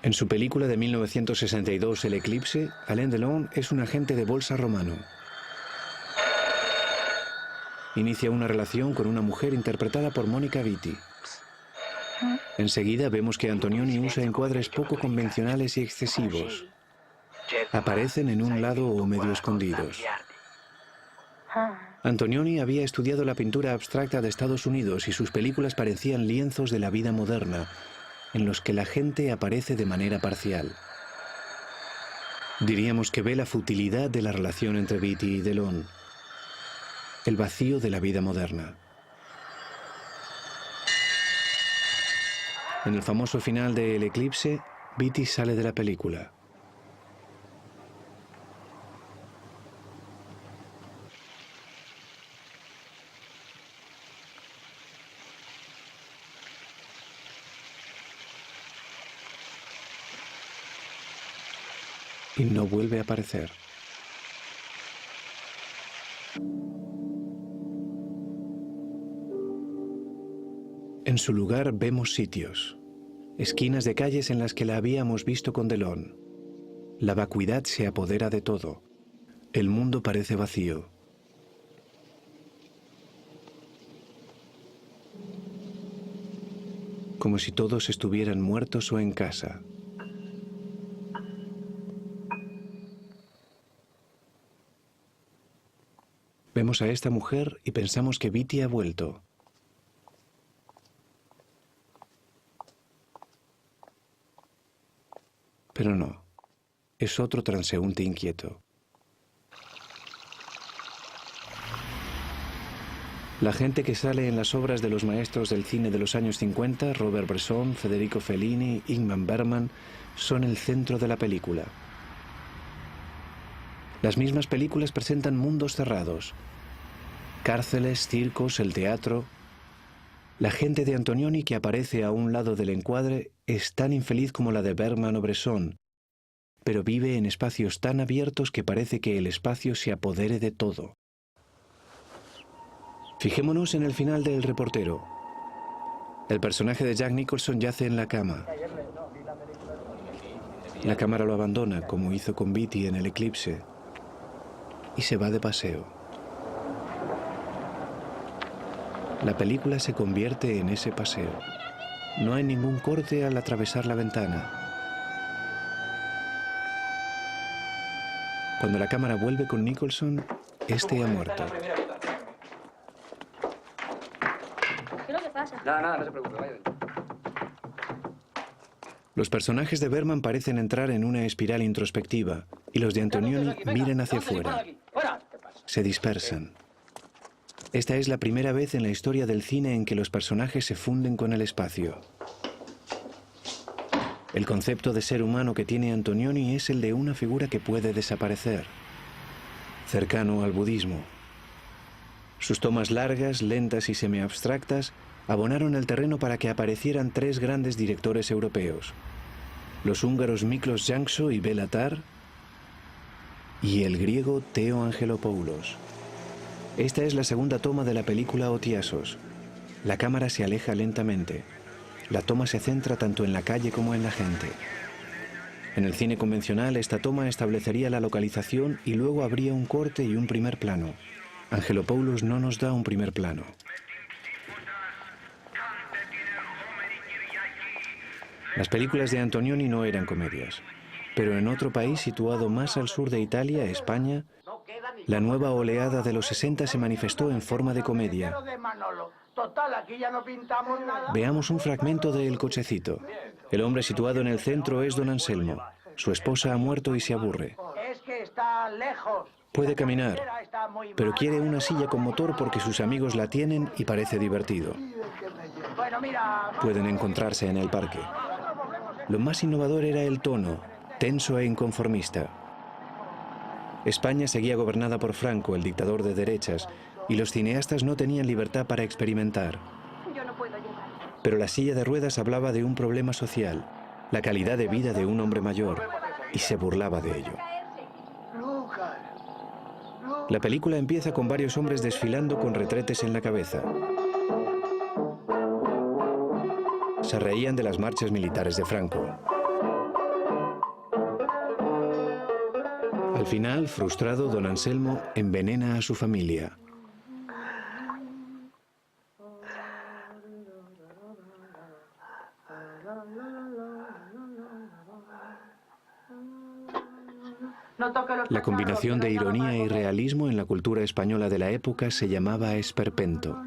En su película de 1962, El Eclipse, Alain Delon es un agente de bolsa romano. Inicia una relación con una mujer interpretada por Mónica Vitti. Enseguida vemos que Antonioni usa encuadres poco convencionales y excesivos. Aparecen en un lado o medio escondidos. Antonioni había estudiado la pintura abstracta de Estados Unidos y sus películas parecían lienzos de la vida moderna, en los que la gente aparece de manera parcial. Diríamos que ve la futilidad de la relación entre Vitti y Delon, el vacío de la vida moderna. En el famoso final de El Eclipse, Vitti sale de la película. Y no vuelve a aparecer. En su lugar vemos sitios, esquinas de calles en las que la habíamos visto con Delon. La vacuidad se apodera de todo. El mundo parece vacío. Como si todos estuvieran muertos o en casa. Vemos a esta mujer y pensamos que Vitti ha vuelto. Pero no, es otro transeúnte inquieto. La gente que sale en las obras de los maestros del cine de los años 50, Robert Bresson, Federico Fellini, Ingmar Bergman, son el centro de la película. Las mismas películas presentan mundos cerrados, cárceles, circos, el teatro. La gente de Antonioni que aparece a un lado del encuadre es tan infeliz como la de Bergman o Bresson, pero vive en espacios tan abiertos que parece que el espacio se apodere de todo. Fijémonos en el final de El reportero. El personaje de Jack Nicholson yace en la cama. La cámara lo abandona, como hizo con Beatty en El eclipse, y se va de paseo. La película se convierte en ese paseo. No hay ningún corte al atravesar la ventana. Cuando la cámara vuelve con Nicholson, este ha muerto. ¿Qué es lo que pasa? Nada, no se preocupe, vaya. Los personajes de Bergman parecen entrar en una espiral introspectiva y los de Antonioni miran hacia afuera. Se dispersan. Esta es la primera vez en la historia del cine en que los personajes se funden con el espacio. El concepto de ser humano que tiene Antonioni es el de una figura que puede desaparecer, cercano al budismo. Sus tomas largas, lentas y semiabstractas abonaron el terreno para que aparecieran tres grandes directores europeos, los húngaros Miklos Jánkso y Béla Tarr y el griego Theo Angelopoulos. Esta es la segunda toma de la película Otiasos. La cámara se aleja lentamente. La toma se centra tanto en la calle como en la gente. En el cine convencional, esta toma establecería la localización y luego habría un corte y un primer plano. Angelopoulos no nos da un primer plano. Las películas de Antonioni no eran comedias, pero en otro país situado más al sur de Italia, España, la nueva oleada de los 60 se manifestó en forma de comedia. Veamos un fragmento de El cochecito. El hombre situado en el centro es don Anselmo. Su esposa ha muerto y se aburre. Puede caminar, pero quiere una silla con motor porque sus amigos la tienen y parece divertido. Pueden encontrarse en el parque. Lo más innovador era el tono, tenso e inconformista. España seguía gobernada por Franco, el dictador de derechas, y los cineastas no tenían libertad para experimentar. Pero la silla de ruedas hablaba de un problema social, la calidad de vida de un hombre mayor, y se burlaba de ello. La película empieza con varios hombres desfilando con retretes en la cabeza. Se reían de las marchas militares de Franco. Al final, frustrado, don Anselmo envenena a su familia. La combinación de ironía y realismo en la cultura española de la época se llamaba esperpento.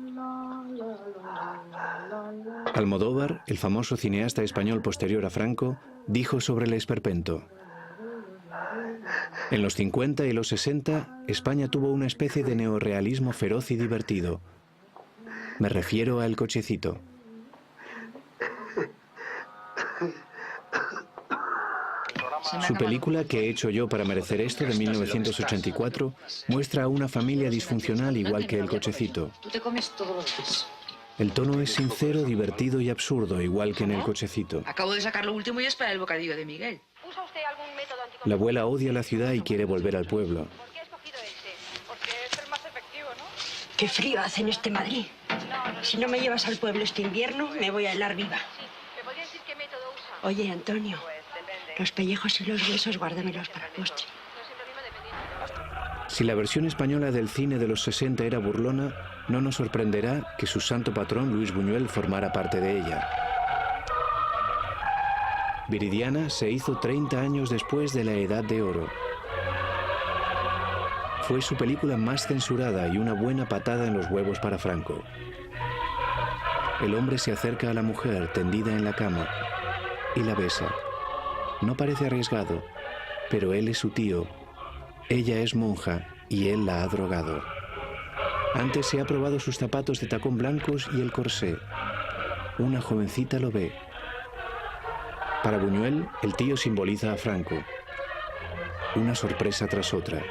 Almodóvar, el famoso cineasta español posterior a Franco, dijo sobre el esperpento: en los 50 y los 60, España tuvo una especie de neorrealismo feroz y divertido. Me refiero a El cochecito. Su película, ¿Qué he hecho yo para merecer esto?, de 1984, muestra a una familia disfuncional igual que El cochecito. El tono es sincero, divertido y absurdo, igual que en El cochecito. Acabo de sacar lo último y es para el bocadillo de Miguel. ¿Usa usted algún método anticonceptivo? La abuela odia la ciudad y quiere volver al pueblo. ¿Por qué ha escogido este? Porque es el más efectivo, ¿no? Qué frío hace en este Madrid. Si no me llevas al pueblo este invierno, me voy a helar viva. ¿Me podría decir qué método usa? Oye, Antonio, los pellejos y los huesos guárdamelos para el postre. Si la versión española del cine de los 60 era burlona, no nos sorprenderá que su santo patrón, Luis Buñuel, formara parte de ella. Viridiana se hizo 30 años después de La Edad de Oro. Fue su película más censurada y una buena patada en los huevos para Franco. El hombre se acerca a la mujer tendida en la cama y la besa. No parece arriesgado, pero él es su tío, ella es monja y él la ha drogado. Antes se ha probado sus zapatos de tacón blancos y el corsé. Una jovencita lo ve. Para Buñuel, el tío simboliza a Franco. Una sorpresa tras otra.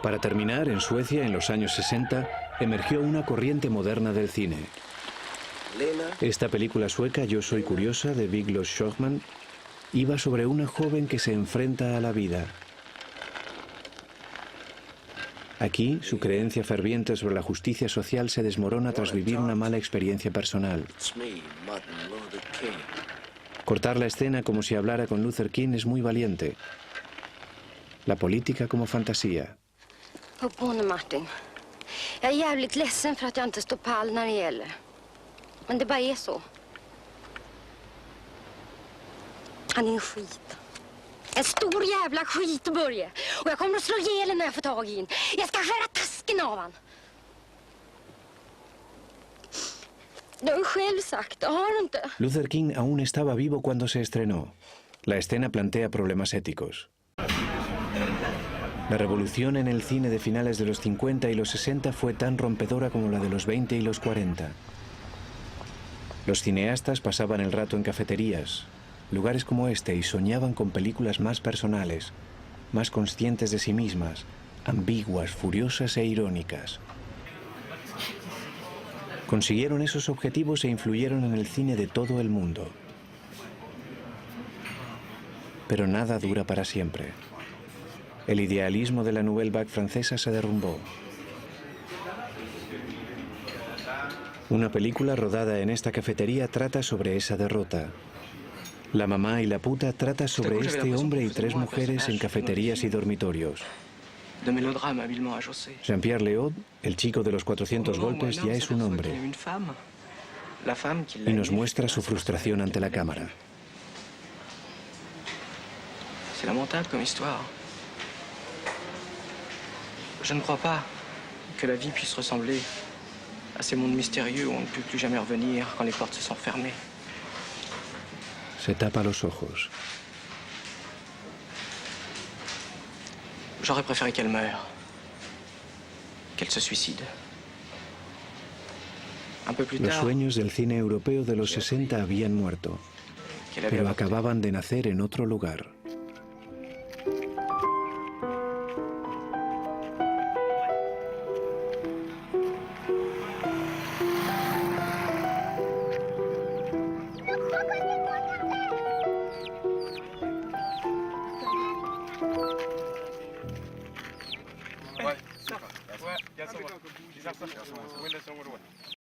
Para terminar, en Suecia, en los años 60, emergió una corriente moderna del cine. Esta película sueca, Yo soy curiosa, de Viglos Sjögman, iba sobre una joven que se enfrenta a la vida. Aquí, su creencia ferviente sobre la justicia social se desmorona tras vivir una mala experiencia personal. Cortar la escena como si hablara con Luther King es muy valiente. La política como fantasía. Hör på nu, Martin. Jag är jävligt ledsen för att jag inte står pall när det gäller. Men det bara är så. Han är en skit. En stor jävla skit, Börje. Och jag kommer att slå ihjäl när jag får tag i in. Jag ska skära tasken av han. Du har själv sagt, har du inte? Luther King aún estaba vivo cuando se estrenó. La escena plantea problemas éticos. La revolución en el cine de finales de los 50 y los 60 fue tan rompedora como la de los 20 y los 40. Los cineastas pasaban el rato en cafeterías, lugares como este, y soñaban con películas más personales, más conscientes de sí mismas, ambiguas, furiosas e irónicas. Consiguieron esos objetivos e influyeron en el cine de todo el mundo. Pero nada dura para siempre. El idealismo de la Nouvelle Vague francesa se derrumbó. Una película rodada en esta cafetería trata sobre esa derrota. La mamá y la puta trata sobre este hombre y tres mujeres en cafeterías y dormitorios. Jean-Pierre Léaud, el chico de los 400 golpes, ya es un hombre. Y nos muestra su frustración ante la cámara. C'est lamentable comme histoire. Je ne crois pas que la vie puisse ressembler à ces mondes mystérieux où on ne peut plus jamais revenir quand les portes se sont fermées. Se tapa los ojos. J'aurais préféré qu'elle meure, qu'elle se suicide. Un peu plus Los tard, sueños del cine europeo de los 60 habían muerto, pero acababan de nacer en otro lugar. Ouais, ça va. Ouais, ça va.